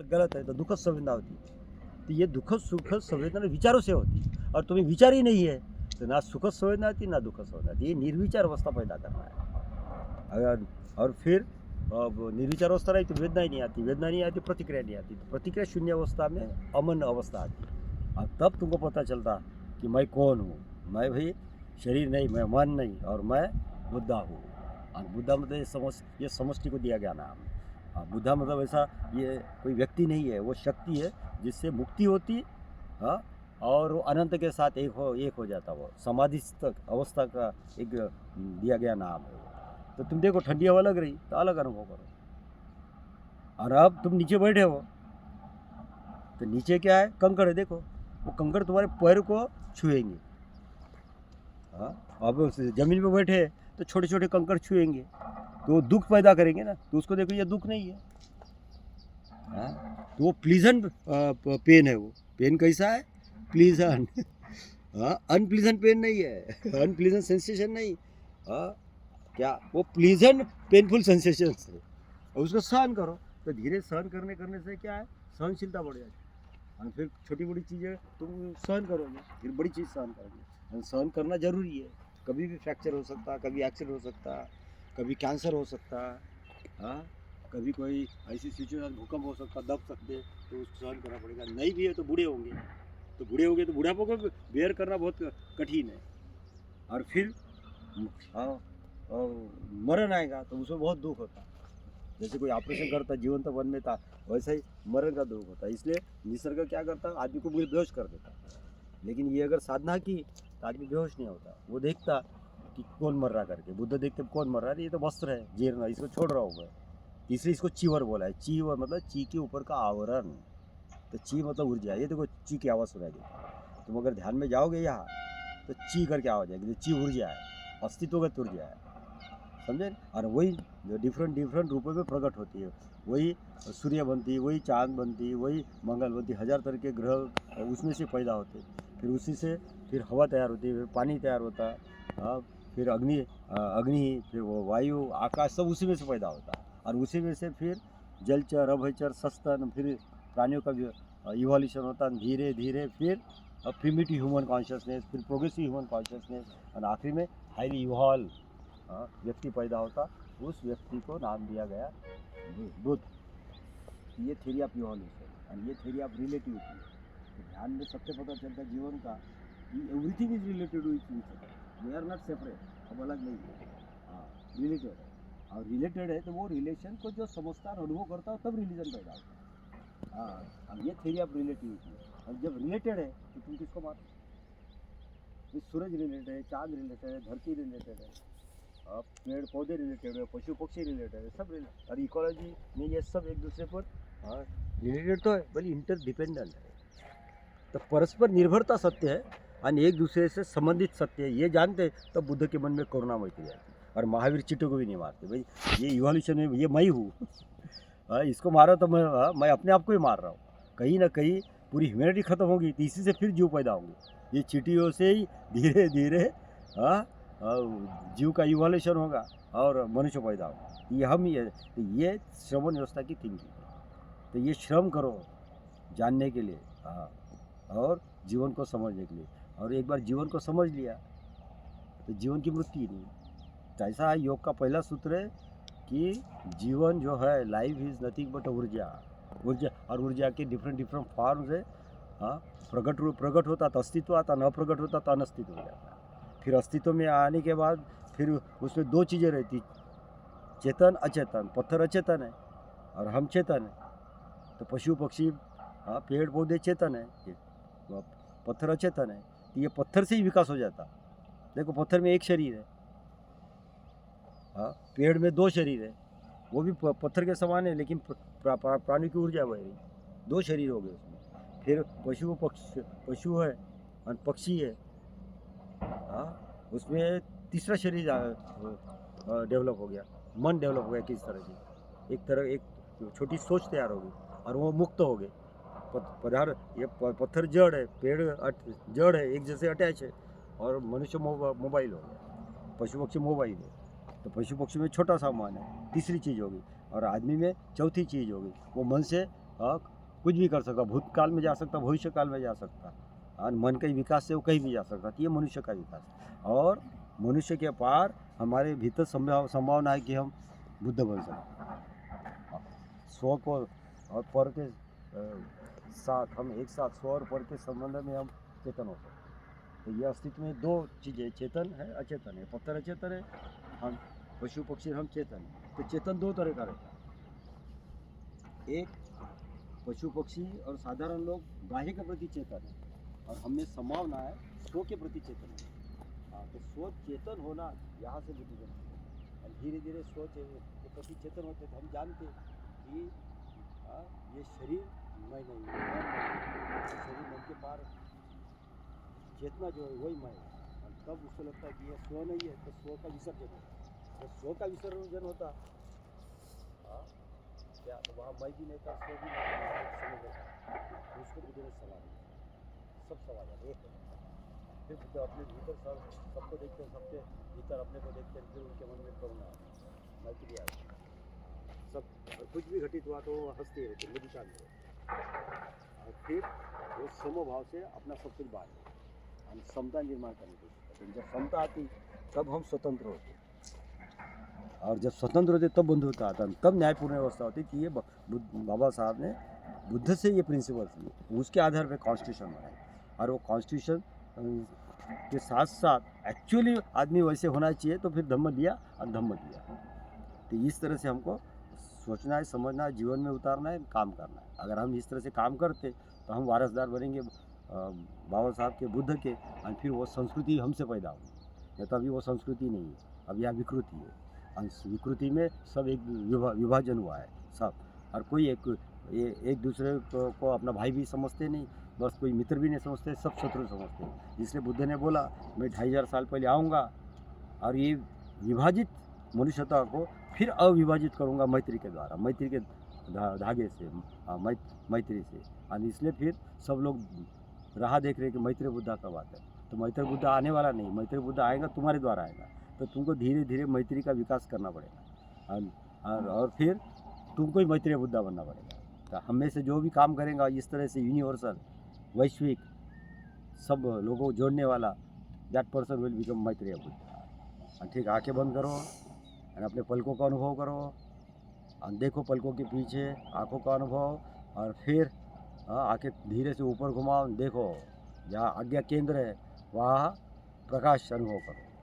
गलत है तो दुःखद संवेदना होती है। तो ये दुःखद सुखद संवेदना विचारों से होती है, और तुम्हें विचार ही नहीं है तो ना सुखद संवेदना आती ना दुःखद संवेदना आती। ये निर्विचार अवस्था पैदा करना है। अगर और फिर अब निर्विचार अवस्था रही तो वेदना ही नहीं आती, वेदना नहीं आती प्रतिक्रिया नहीं आती, तो प्रतिक्रिया शून्य अवस्था में अमन अवस्था आती है। और तब तुमको पता चलता कि मैं कौन हूँ। मैं भाई शरीर नहीं, मैं मन नहीं, और मैं बुद्धा हूँ। और बुद्धा मतलब ये समष्टि को दिया गया नाम। बुद्धा मतलब ऐसा ये कोई व्यक्ति नहीं है, वो शक्ति है जिससे मुक्ति होती। हाँ, और वो अनंत के साथ एक हो जाता। वो समाधि अवस्था का एक दिया गया नाम है। तो तुम देखो ठंडी हवा लग रही तो अलग अनुभव करो। और अब तुम नीचे बैठे हो तो नीचे क्या है, कंकड़ है। देखो वो कंकड़ तुम्हारे पैर को छुएंगे। हाँ, अब उस जमीन पे बैठे तो छोटे छोटे कंकड़ छुएंगे तो वो दुख पैदा करेंगे ना। तो उसको देखो ये दुख नहीं है। हाँ, तो वो प्लीजेंट पेन है। वो पेन कैसा है, प्लीजेंट। हाँ, अनप्लीजेंट पेन नहीं है, अनप्लीजेंट सेंसेशन नहीं। हाँ, क्या वो प्लीजेंट पेनफुल सेंसेशन है, और उसको सहन करो। तो धीरे सहन करने से क्या है, सहनशीलता बढ़ जाती है। और फिर छोटी बड़ी चीज़ें तुम सहन करोगे, फिर बड़ी चीज़ सहन करोगे। और सहन करना जरूरी है। कभी भी फ्रैक्चर हो सकता है, कभी एक्सीडेंट हो सकता है, कभी कैंसर हो सकता है। हाँ, कभी कोई ऐसी सिचुएशन, भूकंप हो सकता, दब सकते, तो उसको सहन करना पड़ेगा। नहीं भी है तो बूढ़े होंगे, तो बुढ़ापे को बेयर करना बहुत कठिन है। और फिर हाँ, और मरण आएगा तो उसमें बहुत दुख होता है। जैसे कोई ऑपरेशन करता जीवन तो बनने था, वैसा ही मरण का दुख होता है। इसलिए निसर्ग क्या करता, आदमी को बेहोश कर देता। लेकिन ये अगर साधना की तो आदमी बेहोश नहीं होता। वो देखता कि कौन मर रहा करके। बुद्ध देखते कौन मर रहा है, ये तो वस्त्र है जीर्ण, इसको छोड़ रहा हूँ मैं। इसलिए इसको चीवर बोला है। चीवर मतलब ची के ऊपर का आवरण। तो ची मतलब ऊर्जा। ये देखो ची की आवाज़ सुनाई देती। तुम अगर ध्यान में जाओगे यहाँ तो ची करके आवाज़ आएगी। तो ची ऊर्जा है, अस्तित्वगत ऊर्जा है, समझे। और वही डिफरेंट रूपों में प्रकट होती है। वही सूर्य बनती, वही चांद बनती, वही मंगल बनती, 1000 तरह के ग्रह उसमें से पैदा होते। फिर उसी से फिर हवा तैयार होती है, फिर पानी तैयार होता है। हाँ, फिर अग्नि, फिर वो वायु, आकाश, सब उसी में से पैदा होता है। और उसी में से फिर जलचर, अभयचर, सस्तन, फिर प्राणियों का इवोल्यूशन होता है धीरे धीरे। फिर प्रिमिटिव ह्यूमन कॉन्शियसनेस, फिर प्रोग्रेसिव ह्यूमन कॉन्शियसनेस, और आखिर में हाईली इवॉल्व व्यक्ति पैदा होता। उस व्यक्ति को नाम दिया गया बुद्ध। ये थ्योरी ऑफ इवोल्यूशन और ये थ्योरी ऑफ रिलेटिविटी। तो ध्यान में सबसे पता चलता है जीवन का कि everything is related to each other. We are not separate, हम अलग नहीं है। हाँ, रिलेटेड है। और रिलेटेड है तो वो रिलेशन को जो समझता और अनुभव करता है तब रिलीजन पैदा होता है। हाँ, अब ये थ्योरी ऑफ रिलेटिविटी है। और जब रिलेटेड है तो तुम किसको मानो? सूरज रिलेटेड है, चांद रिलेटेड है, धरती रिलेटेड है, पेड़ पौधे रिलेटेड है, पशु पक्षी रिलेटेड है, सब रिलेटेड। और इकोलॉजी में ये सब एक दूसरे पर रिलेटेड तो है, बल्कि इंटरडिपेंडेंट है। तो परस्पर निर्भरता सत्य है और एक दूसरे से संबंधित सत्य है। ये जानते तब बुद्ध के मन में करुणा मैत्री आती। और महावीर चींटों को भी नहीं मारते। भाई ये इवोल्यूशन में ये मैं हूँ, इसको मारो तो मैं अपने आप को ही मार रहा हूँ। कहीं ना कहीं पूरी ह्यूमैनिटी खत्म होगी तो इसी से फिर जीव पैदा होंगे। ये चींटियों से ही धीरे धीरे जीव का इवोल्यूशन होगा और मनुष्य पैदा होगा। ये हम ये श्रवण व्यवस्था की थिंकिंग है। तो ये श्रम करो जानने के लिए, हाँ, और जीवन को समझने के लिए। और एक बार जीवन को समझ लिया तो जीवन की मृत्यु ही नहीं। तो ऐसा है, योग का पहला सूत्र है कि जीवन जो है, लाइफ इज़ नथिंग बट ऊर्जा। और ऊर्जा के डिफरेंट फॉर्म्स है। हाँ, प्रकट होता तो अस्तित्व आता, न प्रकट होता तो अनस्तित्व हो जाता। फिर अस्तित्व में आने के बाद फिर उसमें दो चीज़ें रहती, चेतन अचेतन। पत्थर अचेतन है और हम चेतन है। तो पशु पक्षी, हाँ, पेड़ पौधे चेतन है, पत्थर अचेतन है। तो ये पत्थर से ही विकास हो जाता। देखो पत्थर में एक शरीर है, हाँ, पेड़ में 2 शरीर है, वो भी पत्थर के समान है, लेकिन प्राणी की ऊर्जा बह रही। 2 शरीर हो गए उसमें। फिर पशु है और पक्षी है, हाँ, उसमें तीसरा शरीर डेवलप हो गया, मन डेवलप हो गया। किस तरह की एक छोटी सोच तैयार हो गई और वो मुक्त हो गए। पदार्थ, ये पत्थर जड़ है, पेड़ जड़ है, एक जैसे अटैच है। और मनुष्य मोबाइल हो गया, पशु पक्षी मोबाइल है। तो पशु पक्षी में छोटा सा मन है, तीसरी चीज़ होगी। और आदमी में चौथी चीज़ होगी, वो मन से कुछ भी कर सकता, भूतकाल में जा सकता, भविष्य काल में जा सकता, और मन के विकास से वो कहीं भी जा सकता। तो ये मनुष्य का विकास है। और मनुष्य के पार हमारे भीतर संभावना है कि हम बुद्ध बन सकते। स्व को और पर के साथ हम एक साथ स्व और पर के संबंध में हम चेतन हो सकते। तो ये अस्तित्व में दो चीज़ें, चेतन है अचेतन है। पत्थर अचेतन है, हम पशु पक्षी हम चेतन है। तो चेतन दो तरह का रहता है, एक पशु पक्षी और साधारण लोग बाह्य के प्रति चेतन है, और हमें संभावना है स्व के प्रति चेतन है। तो स्व चेतन होना यहाँ से बुद्धि बनती है। और धीरे धीरे स्व के प्रति चेतन होते तो हम जानते कि ये शरीर मैं नहीं, शरीर मन के पार चेतना जो है वही मैं है। और तब उसको लगता है कि ये स्व नहीं है, तो स्व का विसर्जन होता। जब स्व का विसर्जन होता क्या, तो वहाँ मैं भी नहीं था, स्व भी नहीं था, समझ गया। तो उसको बुद्ध ने सलाह दी, सब सवाल है एक। फिर बुद्ध अपने भीतर सबको देखते हैं, सबके भीतर अपने को देखते हैं, फिर उनके मन में करुणा मैत्री आ गई सब। और कुछ भी घटित हुआ तो वो हंसते रहते, मुझे शांत रहे। और फिर वो समभाव से अपना सब कुछ बांट हम समता निर्माण करने की कोशिश करते। जब समता आती तब हम स्वतंत्र होते, और जब स्वतंत्र होते तब बंधुता आता, तब न्यायपूर्ण व्यवस्था होती। कि ये बाबा साहब ने बुद्ध से ये प्रिंसिपल्स लिए, उसके आधार पर कॉन्स्टिट्यूशन बनाए। और वो कॉन्स्टिट्यूशन के साथ साथ एक्चुअली आदमी वैसे होना चाहिए, तो फिर धम्म दिया और धम्म दिया। तो इस तरह से हमको सोचना है, समझना है, जीवन में उतारना है, काम करना है। अगर हम इस तरह से काम करते तो हम वारसदार बनेंगे बाबा साहब के, बुद्ध के, और फिर वो संस्कृति हमसे पैदा होगी। नहीं तो अभी वो संस्कृति नहीं है, अब यह विकृति है। और विकृति में सब एक विभाजन हुआ है सब, और कोई एक दूसरे को अपना भाई भी समझते नहीं, बस कोई मित्र भी नहीं समझते, सब शत्रु समझते हैं। इसलिए बुद्ध ने बोला मैं 2500 साल पहले आऊँगा और ये विभाजित मनुष्यता को फिर अविभाजित करूँगा मैत्री के द्वारा, मैत्री के धागे से, मैत्री से। और इसलिए फिर सब लोग राह देख रहे कि मैत्री बुद्धा कब आता है। तो मैत्री बुद्धा आने वाला नहीं, मैत्री बुद्धा आएगा तुम्हारे द्वारा आएगा। तो तुमको धीरे धीरे मैत्री का विकास करना पड़ेगा, और फिर तुमको ही मैत्री बुद्धा बनना पड़ेगा। तो हम में से जो भी काम करेगा इस तरह से यूनिवर्सल, वैश्विक, सब लोगों को जोड़ने वाला, दैट पर्सन विल बिकम मैत्री बुद्धा। ठीक, आंखें बंद करो और अपने पलकों का अनुभव करो, और देखो पलकों के पीछे आँखों का अनुभव, और फिर आंखें धीरे से ऊपर घुमाओ, देखो जहाँ आज्ञा केंद्र है वहाँ प्रकाश अनुभव करो।